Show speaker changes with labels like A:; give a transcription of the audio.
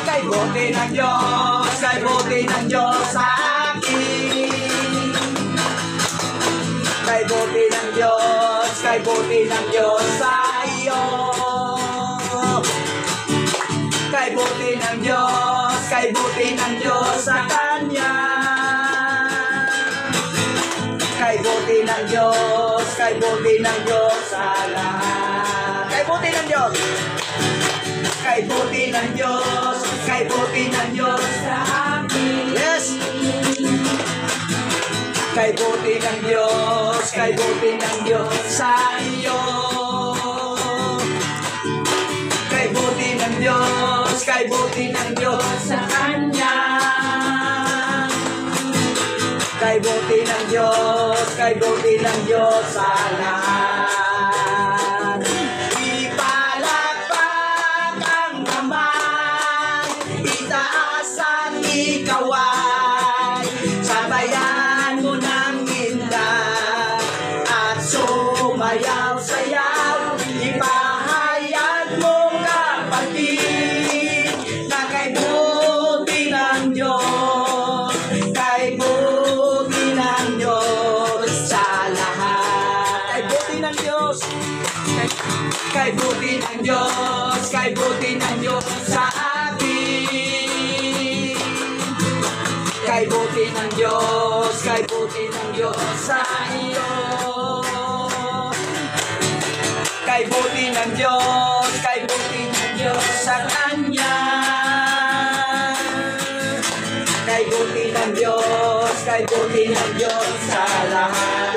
A: Kay buti ng Diyos, kay buti ng Diyos sa akin. Kay buti ng Diyos, kay buti ng Diyos sa iyo. Kay buti ng Diyos, kay buti ng Diyos sa Kanya. Kay buti ng Diyos, kay buti ng Diyos sa lahat. Kay buti ng Diyos, kay buti ng Diyos, kay buti ng Diyos sa akin. Yes! Kay buti ng Diyos, kay buti ng Diyos sa iyo. Kay buti ng Diyos, kay buti ng Diyos sa Kanya. Kay buti ng Diyos, kay buti ng Diyos sa lahat. Ipalakpak ang kamay, itaas at ikaway, sabayan mo ng indah at sumayaw-sayaw. Ipahayag mo kapatid na kay buti ng Diyos, kay buti ng Diyos sa lahat. Kay buti ng Diyos, kay buti ng Diyos, kay buti ng Diyos sa atin. Kay buti ng Diyos, kay buti ng Diyos sa iyo. Kay buti ng Diyos, kay buti ng Diyos sa Kanya. Kay buti ng Diyos, kay buti ng Diyos sa lahat.